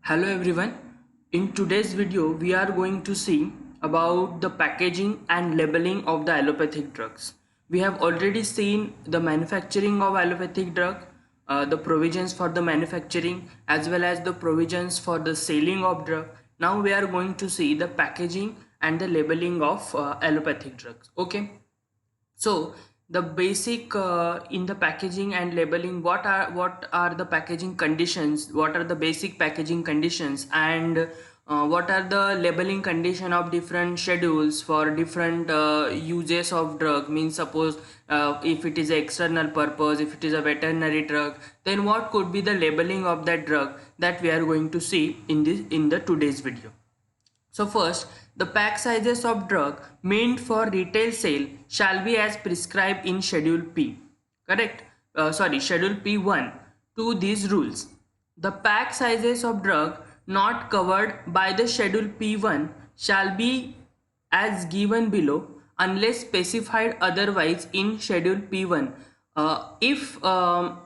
Hello everyone. In today's video, we are going to see about the packaging and labeling of the allopathic drugs. We have already seen the manufacturing of allopathic drug, the provisions for the manufacturing as well as the provisions for the selling of drug. Now we are going to see the packaging and the labeling of allopathic drugs. Okay. So the basic in the packaging and labeling, what are the packaging conditions, what are the basic packaging conditions, and what are the labeling condition of different schedules for different uses of drug. Means suppose if it is a external purpose, if it is a veterinary drug, then what could be the labeling of that drug, that we are going to see in the today's video. So first, the pack sizes of drug meant for retail sale shall be as prescribed in Schedule P. Correct? Schedule P1 to these rules. The pack sizes of drug not covered by the Schedule P1 shall be as given below unless specified otherwise in Schedule P1. If all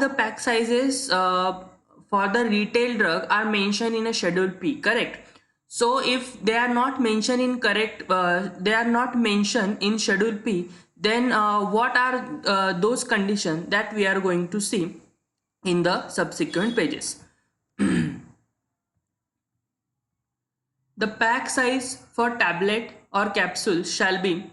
the pack sizes for the retail drug are mentioned in a Schedule P, correct? So if they are not mentioned in they are not mentioned in Schedule P, then what are those conditions that we are going to see in the subsequent pages. The pack size for tablet or capsule shall be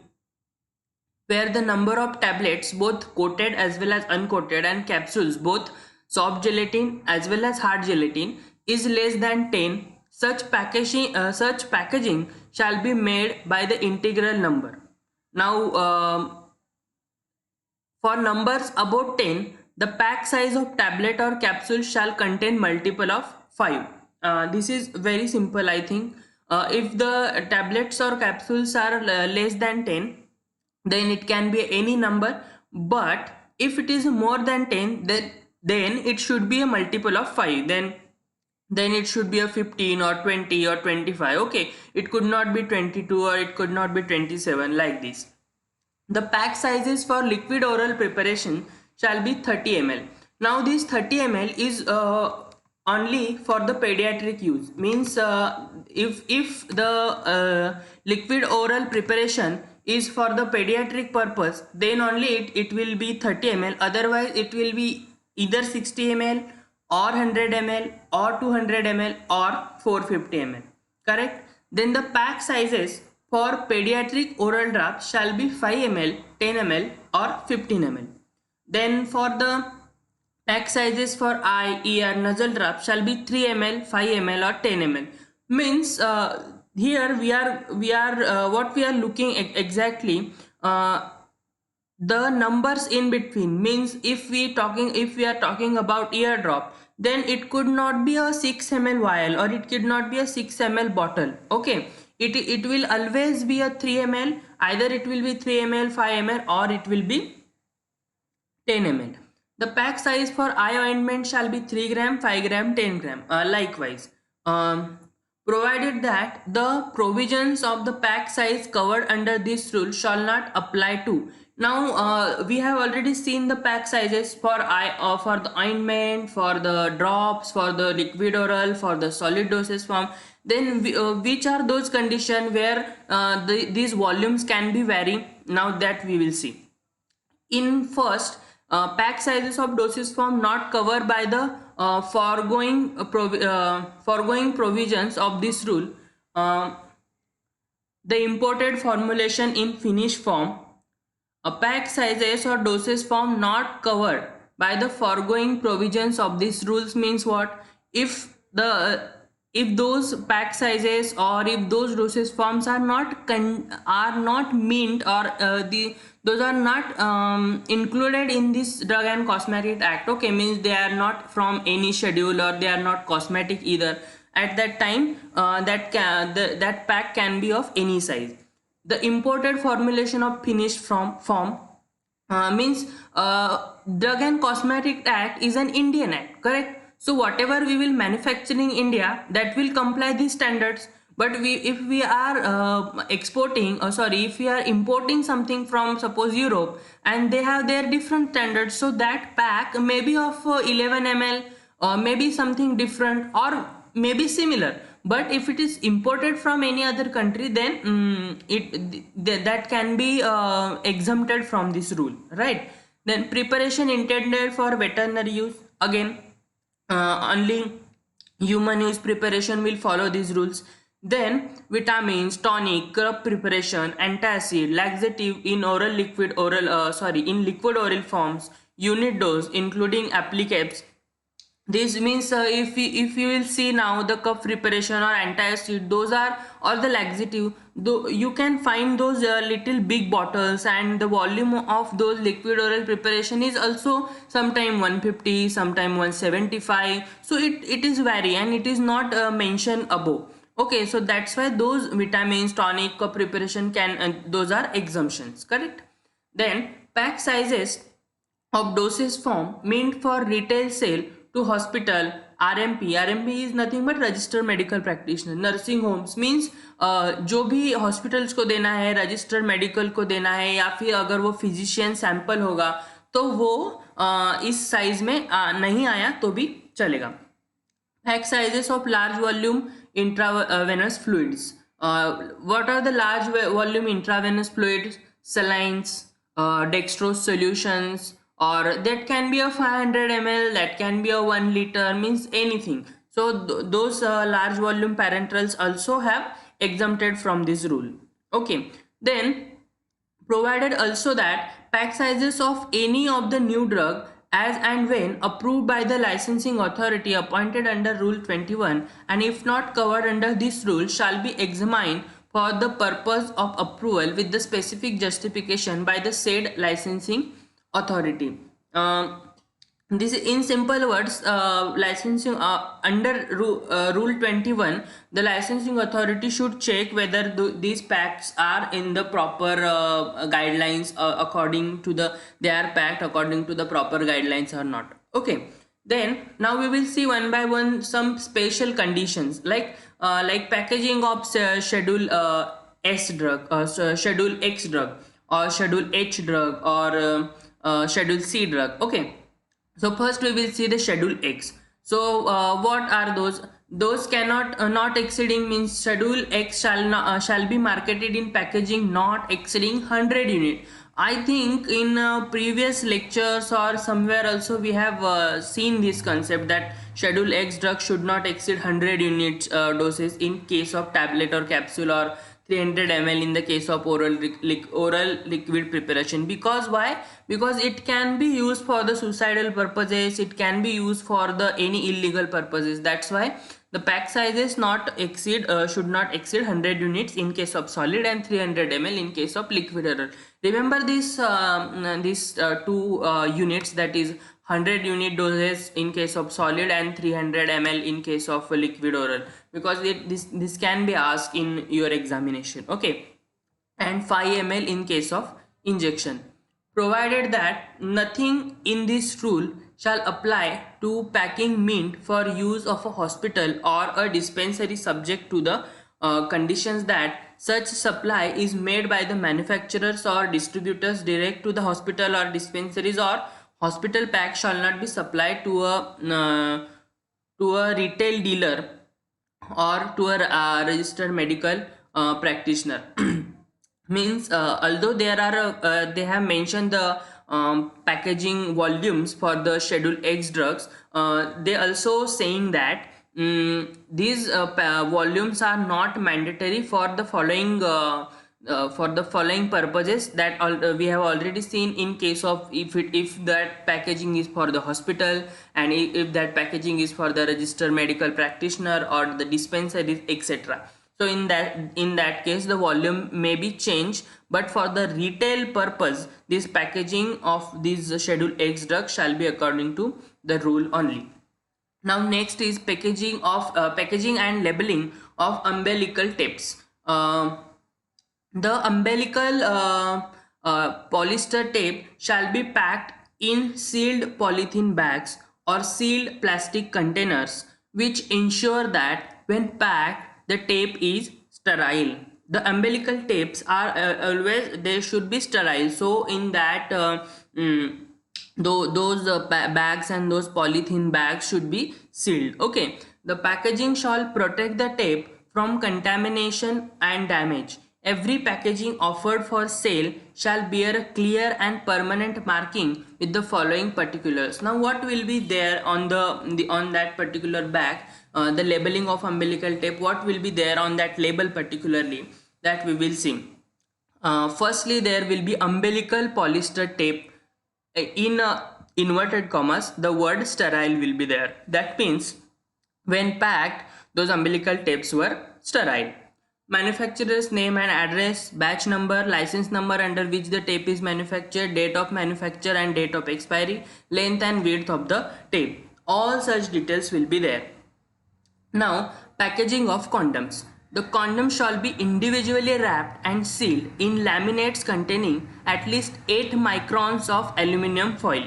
where the number of tablets, both coated as well as uncoated, and capsules, both soft gelatin as well as hard gelatin, is less than 10. Such packaging shall be made by the integral number. Now for numbers above 10, the pack size of tablet or capsule shall contain multiple of 5. This is very simple, I think. If the tablets or capsules are less than 10, then it can be any number, but if it is more than 10, then it should be a multiple of 5. Then it should be a 15 or 20 or 25. Okay, it could not be 22 or it could not be 27, like this. The pack sizes for liquid oral preparation shall be 30 ml. Now this 30 ml is only for the pediatric use. Means if the liquid oral preparation is for the pediatric purpose, then only it will be 30 ml. Otherwise it will be either 60 ml or 100 ml or 200 ml or 450 ml. Correct? Then the pack sizes for pediatric oral drops shall be 5 ml, 10 ml or 15 ml. Then for the pack sizes for eye, ear, nasal drops shall be 3 ml, 5 ml or 10 ml. Means here we are what we are looking exactly, the numbers in between. Means if we are talking about eardrop, then it could not be a 6 ml vial or it could not be a 6 ml bottle. Okay, it will always be a 3 ml. Either it will be 3 ml, 5 ml or it will be 10 ml. The pack size for eye ointment shall be 3 gram, 5 gram, 10 gram. Likewise, provided that the provisions of the pack size covered under this rule shall not apply to. Now we have already seen the pack sizes for for the ointment, for the drops, for the liquid oral, for the solid dosage form. Then which are those conditions where these volumes can be varying? Now that we will see. In first, pack sizes of dosage form not covered by the foregoing provisions of this rule. The imported formulation in finished form, a pack sizes or dosage form not covered by the foregoing provisions of these rules means what? If those pack sizes or if those dosage forms are not mint, or those are not included in this Drug and Cosmetic Act. Okay, means they are not from any schedule or they are not cosmetic either. At that time, that pack can be of any size. The imported formulation of finished form means Drug and Cosmetic Act is an Indian act, correct? So whatever we will manufacture in India, that will comply these standards. But if we are if we are importing something from suppose Europe, and they have their different standards, so that pack may be of 11 ml maybe something different or maybe similar. But if it is imported from any other country, then that can be exempted from this rule, right? Then preparation intended for veterinary use, again only human use preparation will follow these rules. Then vitamins, tonic, crop preparation, antacid, laxative in oral liquid oral in liquid oral forms, unit dose including applicables. This means if you will see now the cup preparation or antacid, those are, or the laxative, though you can find those little big bottles, and the volume of those liquid oral preparation is also sometime 150, sometime 175. So it is vary, and it is not mentioned above. Okay, so that's why those vitamins, tonic, cup preparation can those are exemptions, correct? Then pack sizes of doses form meant for retail sale to hospital, RMP is nothing but registered medical practitioner, nursing homes means जो भी hospitals को देना है, registered medical को देना है, या फिर अगर वो फिजिशियन सैंपल होगा तो वो इस साइज में नहीं आया तो भी चलेगा. Pack sizes of large volume intravenous fluids. What are the large volume intravenous fluids? Salines, dextrose solutions, or that can be a 500 ml, that can be a 1 liter, means anything. So those large volume parenterals also have exempted from this rule. Okay, then provided also that pack sizes of any of the new drug as and when approved by the licensing authority appointed under Rule 21, and if not covered under this rule, shall be examined for the purpose of approval with the specific justification by the said licensing authority. This is in simple words, licensing under Rule 21, the licensing authority should check whether these packs are in the proper guidelines, according to they are packed according to the proper guidelines or not. Okay, then now we will see one by one some special conditions, like packaging of schedule S drug, schedule X drug, or schedule H drug, or schedule C drug. Okay, so first we will see the schedule X. So what are those? Those cannot not exceeding means schedule X shall be marketed in packaging not exceeding 100 unit. I think in previous lectures or somewhere also we have seen this concept that schedule X drug should not exceed 100 units doses in case of tablet or capsule, or 300 ml in the case of oral liquid preparation. Because why? Because it can be used for the suicidal purposes, it can be used for the any illegal purposes. That's why the pack sizes not exceed should not exceed 100 units in case of solid, and 300 ml in case of liquid oral. Remember these two units, that is 100 unit doses in case of solid and 300 ml in case of liquid oral, because this can be asked in your examination. Okay, and 5 ml in case of injection. Provided that nothing in this rule shall apply to packing meant for use of a hospital or a dispensary, subject to the conditions that such supply is made by the manufacturers or distributors direct to the hospital or dispensaries, or hospital pack shall not be supplied to a retail dealer or to a registered medical practitioner. Means although there are they have mentioned the packaging volumes for the schedule X drugs, they also saying that these volumes are not mandatory for the following purposes that we have already seen in case of if that packaging is for the hospital, and if that packaging is for the registered medical practitioner or the dispensaries, etc. So in that case the volume may be changed, but for the retail purpose this packaging of these schedule X drugs shall be according to the rule only. Now next is packaging and labeling of umbilical tapes. The umbilical polyester tape shall be packed in sealed polythene bags or sealed plastic containers, which ensure that when packed the tape is sterile. The umbilical tapes are always, they should be sterile. So in that though those bags and those polythene bags should be sealed. Okay, the packaging shall protect the tape from contamination and damage. Every packaging offered for sale shall bear a clear and permanent marking with the following particulars. Now what will be there on the on that particular bag, the labeling of umbilical tape, what will be there on that label particularly, that we will see. Firstly, there will be umbilical polyester tape. In inverted commas, the word sterile will be there. That means when packed, those umbilical tapes were sterile. Manufacturer's name and address, batch number, license number under which the tape is manufactured, date of manufacture and date of expiry, length and width of the tape. All such details will be there. Now, packaging of condoms. The condom shall be individually wrapped and sealed in laminates containing at least 8 microns of aluminum foil.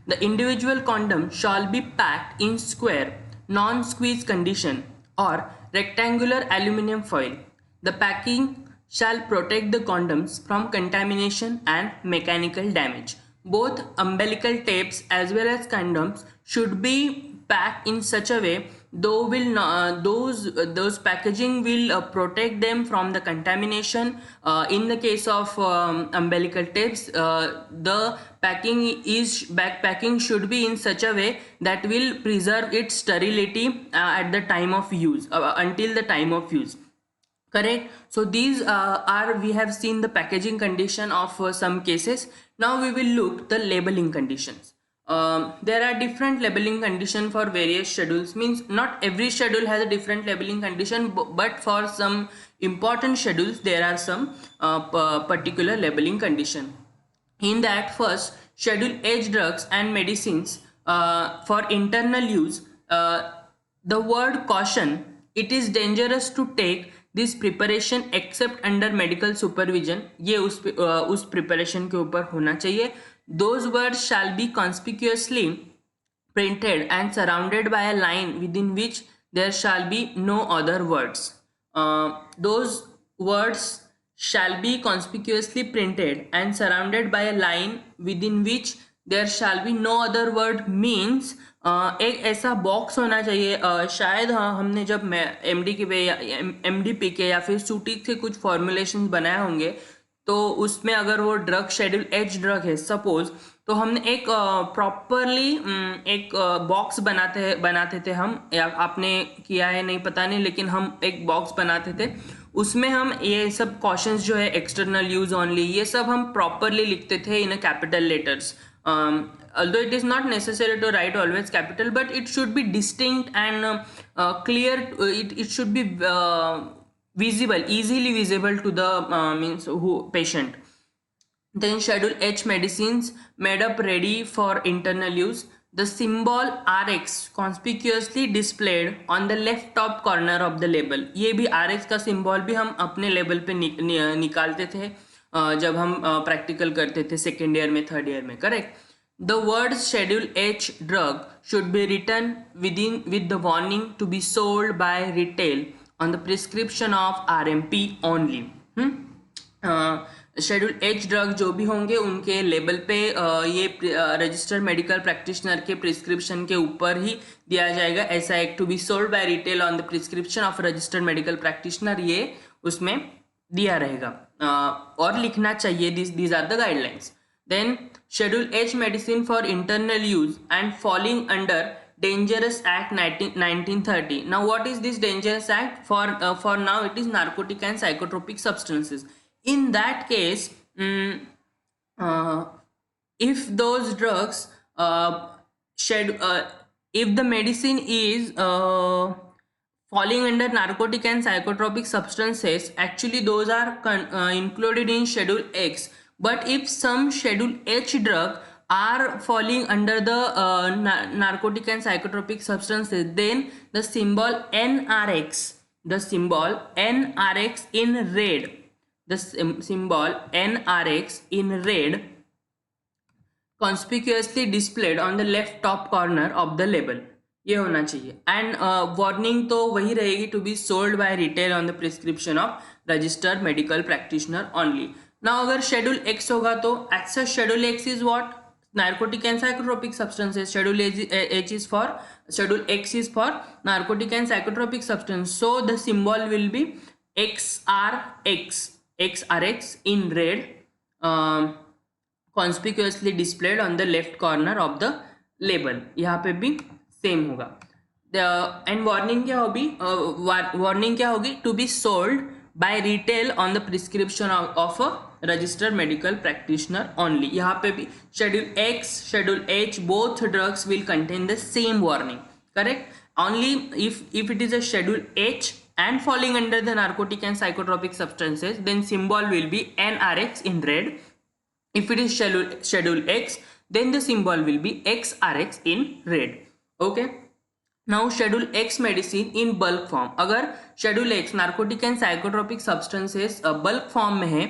The individual condom shall be packed in square, non-squeeze condition or rectangular aluminum foil. The packing shall protect the condoms from contamination and mechanical damage. Both umbilical tapes as well as condoms should be packed in such a way though will not, those packaging will protect them from the contamination. In the case of umbilical tapes, the backpacking should be in such a way that will preserve its sterility at the time of use, until the time of use. Correct. So these are, we have seen the packaging condition of some cases. Now we will look the labeling conditions. There are different labeling condition for various schedules. Means not every schedule has a different labeling condition, but for some important schedules there are some particular labeling condition. In that, first, schedule H drugs and medicines for internal use. The word caution, it is dangerous to take this preparation except under medical supervision, ये उस preparation के ऊपर होना चाहिए. Those words shall be conspicuously printed and surrounded by a line within which there shall be no other words. Those words shall be conspicuously printed and surrounded by a line within which there shall be no other word means एक ऐसा box होना चाहिए. शायद हाँ, हमने जब MD के या एमडीपी के या फिर सूटिक से कुछ फॉर्मुलेशन बनाए होंगे, तो उसमें अगर वो ड्रग शेड्यूल एच ड्रग है सपोज, तो हमने एक प्रॉपरली एक बॉक्स बनाते थे हम, या आपने किया है नहीं पता नहीं, लेकिन हम एक बॉक्स बनाते थे, उसमें हम ये सब कॉशंस जो है एक्सटर्नल यूज ओनली, ये सब हम प्रॉपरली लिखते थे in a capital letters. Although it is not necessary to write always capital, but it should be distinct and clear. It should be visible, easily visible to the means who patient. Then schedule H medicines made up ready for internal use. The symbol RX conspicuously displayed on the left top corner of the label. ये भी RX का symbol भी हम अपने level पे निकालते थे जब हम प्रैक्टिकल करते थे सेकेंड ईयर में, थर्ड ईयर में. Correct. The words schedule H drug should be written with the warning to be sold by retail on the prescription of RMP only. Schedule H drug जो भी होंगे उनके label पे ये registered medical practitioner के prescription के ऊपर ही दिया जाएगा. ऐसा एक to be sold by retail on the prescription of registered medical practitioner, ये उसमें दिया रहेगा और लिखना चाहिए. these are the guidelines. Then schedule H medicine for internal use and falling under Dangerous Act 1930. Now what is this Dangerous Act? For now it is narcotic and psychotropic substances. In that case, if those drugs if the medicine is falling under narcotic and psychotropic substances, actually those are included in schedule X. But if some schedule H drug are falling under the narcotic and psychotropic substances, then the symbol NRX, the symbol NRX in red, the symbol NRX in red conspicuously displayed on the left top corner of the label, ये होना चाहिए. And warning तो वही रहेगी, to be sold by retail on the prescription of registered medical practitioner only. Now अगर schedule X होगा तो access schedule X is what, narcotic and psychotropic substances. Schedule X is for narcotic and psychotropic substance. So the symbol will be XRX, XRX in red, um, conspicuously displayed on the left corner of the label. यहाँ पे भी same होगा. And warning क्या होगी? To be sold by retail on the prescription of a registered medical practitioner only. यहाँ पे भी schedule X, schedule H, both drugs will contain the same warning. Correct? only if it is a schedule H and falling under the narcotic and psychotropic substances, then symbol will be NRX in red. If it is schedule X, then the symbol will be XRX in red. Okay. Now schedule X medicine in bulk form. अगर schedule X narcotic and psychotropic substances bulk form में है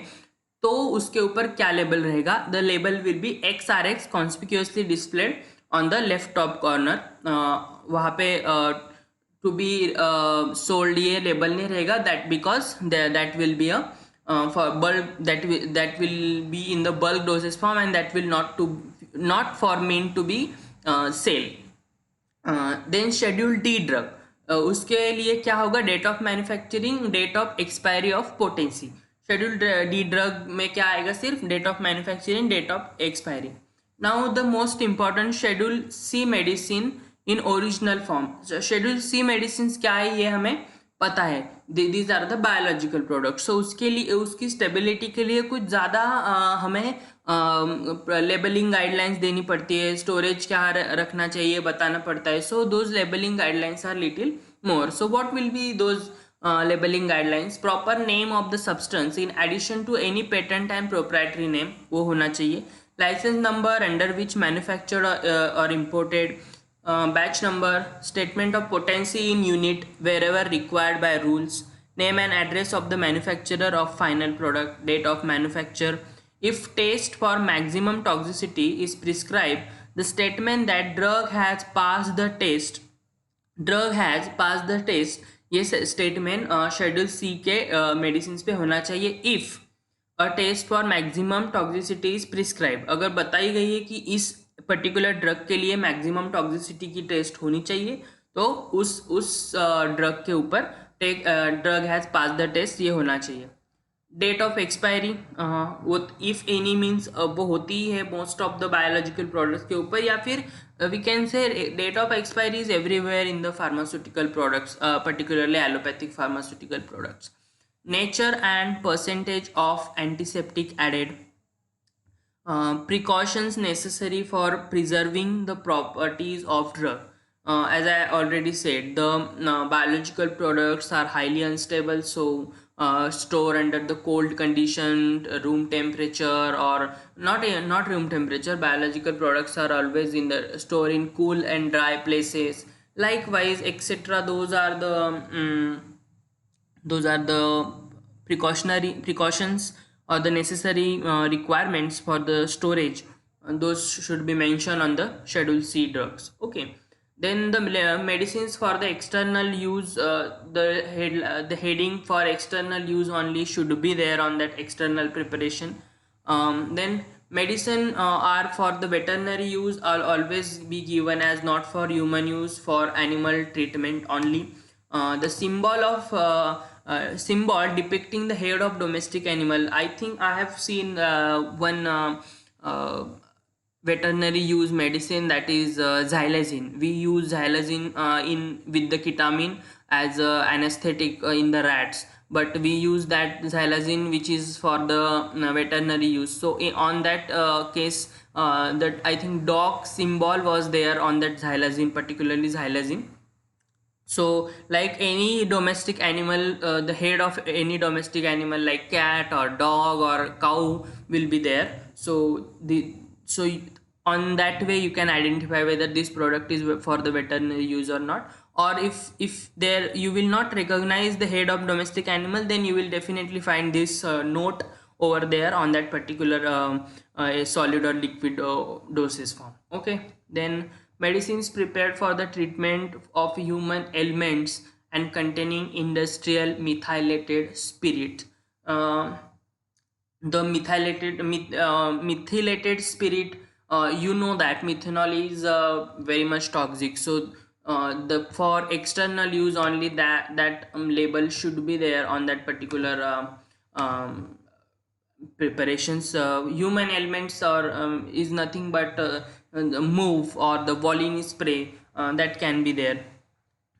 तो उसके ऊपर क्या label रहेगा? The label will be XRX conspicuously displayed on the left top corner. वहाँ पे to be sold ये लेबल नहीं रहेगा, that because that will be a for bulk, that will be in the bulk dosage form and that will not for meant to be sale. Then schedule D drug, उसके लिए क्या होगा? Date of manufacturing, date of expiry of potency. Schedule D drug में क्या आएगा? सिर्फ date of manufacturing, date of expiry. Now the most important schedule C medicine in original form. Schedule C medicine क्या है ये हमें पता है. These are the biological products. So उसके लिए, उसकी स्टेबिलिटी के लिए कुछ ज़्यादा हमें लेबलिंग गाइडलाइंस देनी पड़ती है. स्टोरेज क्या रखना चाहिए बताना पड़ता है. So those labelling guidelines are little more. So what will be those labelling guidelines? Proper name of the substance in addition to any patent and proprietary name, वो होना चाहिए. Licence number under which manufactured और imported, batch number, statement of potency in unit wherever required by rules, name and address of the manufacturer of final product, date of manufacture. If test for maximum toxicity is prescribed, the statement that drug has passed the test, ये statement schedule C के medicine पे होना चाहिए. If a test for maximum toxicity is prescribe, अगर बताई गई है कि इस पर्टिकुलर ड्रग के लिए मैक्सिमम टॉक्सिसिटी की टेस्ट होनी चाहिए, तो उस ड्रग के ऊपर drug has pass the test ये होना चाहिए. डेट ऑफ एक्सपायरी, वो इफ़ एनी मीन्स वो होती है most of the biological products के ऊपर, या फिर we can say date of expiry is everywhere in the pharmaceutical products, particularly allopathic pharmaceutical products. Nature and percentage of antiseptic added. Precautions necessary for preserving the properties of drug. As I already said, the biological products are highly unstable, so store under the cold condition, room temperature, or not room temperature. Biological products are always in the store in cool and dry places. Likewise, etc. Those are the precautions or the necessary requirements for the storage. Those should be mentioned on the schedule C drugs. Okay. Then the medicines for the external use, the heading for external use only should be there on that external preparation. Then medicine are for the veterinary use, are always be given as not for human use, for animal treatment only. The symbol depicting the head of domestic animal. I think I have seen one veterinary use medicine, that is xylazine. We use xylazine in with the ketamine as anesthetic in the rats, but we use that xylazine which is for the veterinary use. So on that case, that I think dog symbol was there on that xylazine, particularly xylazine. So like any domestic animal, the head of any domestic animal like cat or dog or cow will be there. So on that way you can identify whether this product is for the veterinary use or not. Or if there you will not recognize the head of domestic animal, then you will definitely find this note over there on that particular solid or liquid dosage form. Okay. Then medicines prepared for the treatment of human ailments and containing industrial methylated spirit. The methylated spirit you know that methanol is very much toxic. So the for external use only that label should be there on that particular preparations. Human elements are is nothing but the move or the Volini spray that can be there.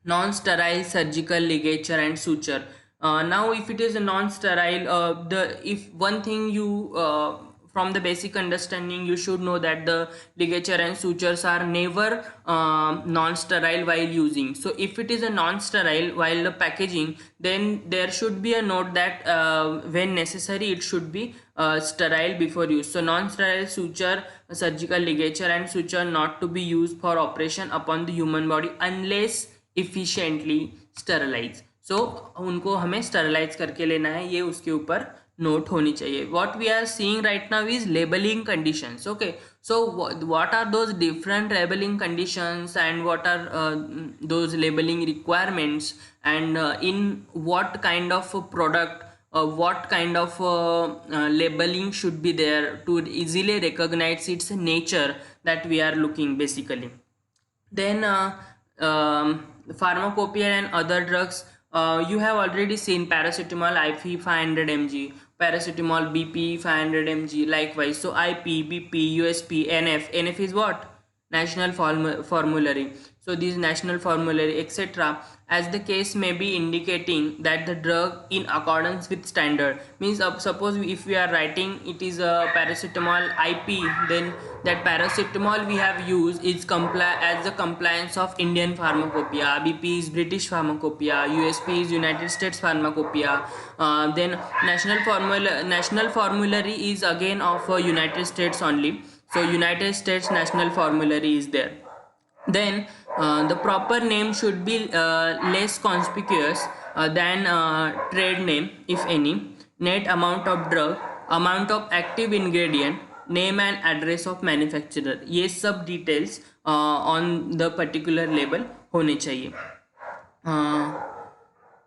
Non-sterile surgical ligature and suture. Now if it is a non-sterile, the if one thing you from the basic understanding you should know that the ligature and sutures are never non-sterile while using. So if it is a non-sterile while the packaging, then there should be a note that when necessary it should be sterile before use. So non-sterile suture, surgical ligature and suture not to be used for operation upon the human body unless efficiently sterilise. So उनको हमें sterilise करके लेना है, ये उसके ऊपर note होनी चाहिए. What we are seeing right now is labelling conditions. Okay, so what are those different labelling conditions and what are those labelling requirements and in what kind of product what kind of labeling should be there to easily recognize its nature that we are looking basically. Then pharmacopoeia and other drugs. You have already seen paracetamol IP 500 mg, paracetamol BP 500 mg likewise. So IP, BP, USP, NF. NF is what? National formulary. So these national formulary etc, as the case may be, indicating that the drug in accordance with standard means suppose if we are writing it is a paracetamol IP, then that paracetamol we have used is as the compliance of Indian pharmacopoeia, BP is British pharmacopoeia, USP is United States pharmacopoeia. Then national formulary is again of United States only. So United States national formulary is there. Then the proper name should be less conspicuous than trade name if any. Net amount of drug, amount of active ingredient, name and address of manufacturer, ये सब details on the particular label होने चाहिए.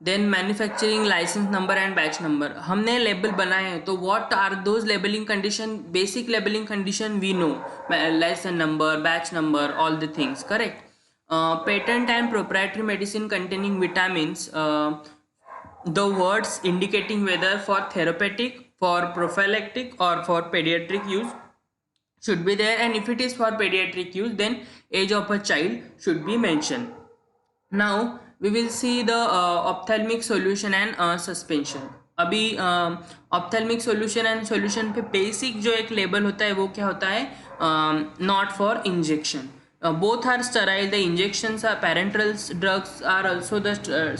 Then manufacturing licence number and batch number. हमने label बनाए हैं तो what are those labelling condition? Basic labelling condition we know, licence number, batch number, all the things correct. Patent and proprietary medicine containing vitamins, the words indicating whether for therapeutic, for prophylactic or for pediatric use should be there, and if it is for pediatric use then age of a child should be mentioned. Now we will see the ophthalmic solution and suspension. अभी ophthalmic solution and solution पे basic जो एक label होता है वो क्या होता है? Not for injection. Both are sterile. The injections are parenteral drugs are also the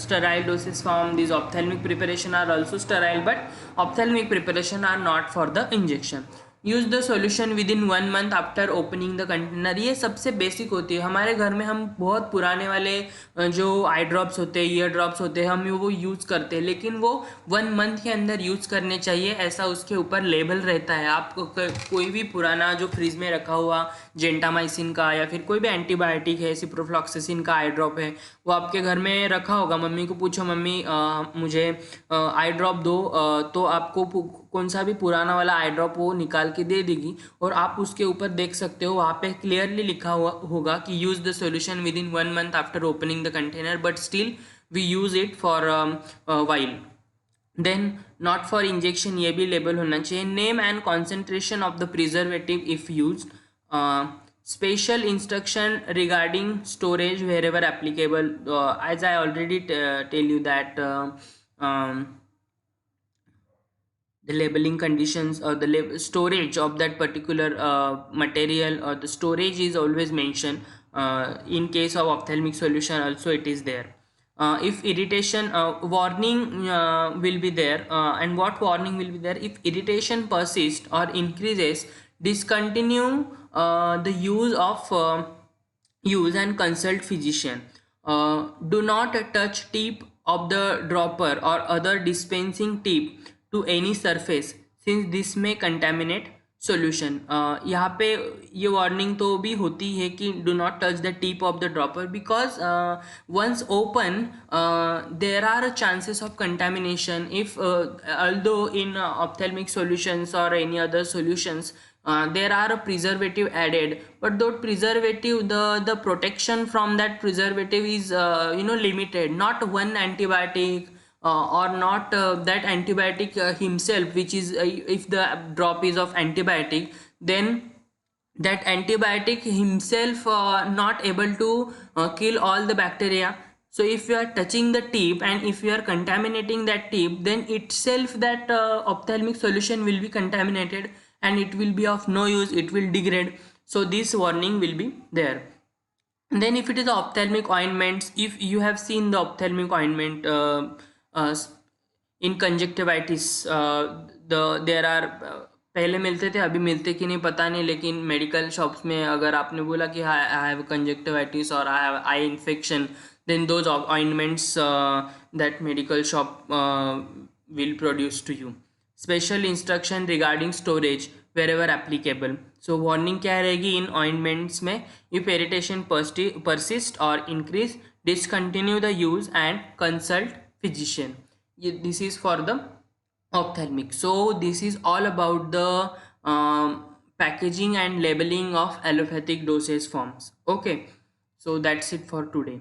sterile dosage form. These ophthalmic preparation are also sterile, but ophthalmic preparation are not for the injection. Use the solution with in 1 month after opening the container. ये सबसे basic होती है. हमारे घर में हम बहुत पुराने वाले जो आई ड्रॉप्स होते हैं, ईयर ड्रॉप्स होते हैं, हम वो यूज़ करते हैं, लेकिन वो 1 मंथ के अंदर यूज़ करने चाहिए, ऐसा उसके ऊपर लेबल रहता है. आप कोई भी पुराना जो फ्रिज में रखा हुआ जेंटामाइसिन का या फिर कोई भी एंटीबायोटिक है, सिप्रोफ्लॉक्सासिन का आई ड्रॉप है, वो आपके घर में रखा होगा. मम्मी को पूछो, मम्मी मुझे आई ड्रॉप दो, तो आपको कौन सा भी पुराना वाला आई ड्रॉप वो निकाल के दे देगी और आप उसके ऊपर देख सकते हो, वहाँ पे क्लियरली लिखा हुआ होगा कि use the solution within 1 month after opening the container, but still we use it for while. Then not for injection, ये भी लेबल होना चाहिए. Name and concentration of the preservative if use. Special instruction regarding storage wherever applicable. As I already tell you that the labeling conditions or the storage of that particular material or the storage is always mentioned. In case of ophthalmic solution also it is there. If irritation, warning will be there. And what warning will be there? If irritation persists or increases, discontinue the use and consult physician. Do not touch tip of the dropper or other dispensing tip to any surface since this may contaminate solution. यहाँ पे ये warning तो भी होती है कि do not touch the tip of the dropper because once open there are chances of contamination. If although in ophthalmic solutions or any other solutions there are a preservative added, but that preservative, the protection from that preservative is limited. Not one antibiotic, or not that antibiotic himself, which is if the drop is of antibiotic, then that antibiotic himself not able to kill all the bacteria. So if you are touching the tip and if you are contaminating that tip, then itself that ophthalmic solution will be contaminated and it will be of no use, it will degrade. So this warning will be there. And then if it is ophthalmic ointments, if you have seen the ophthalmic ointment uh, in conjunctivitis, there are, पहले मिलते थे, अभी मिलते कि नहीं पता नहीं, लेकिन मेडिकल शॉप्स में अगर आपने बोला कि आई हैव कंजक्टिवाइटिस और I have eye infection, then those ointments that medical shop will produce to you. Special instruction regarding storage wherever applicable. So warning क्या रहेगी इन ointments में? If irritation persist or increase, discontinue the use and consult physician. This is for the ophthalmic. So this is all about the packaging and labeling of allopathic dosage forms. Okay, so that's it for today.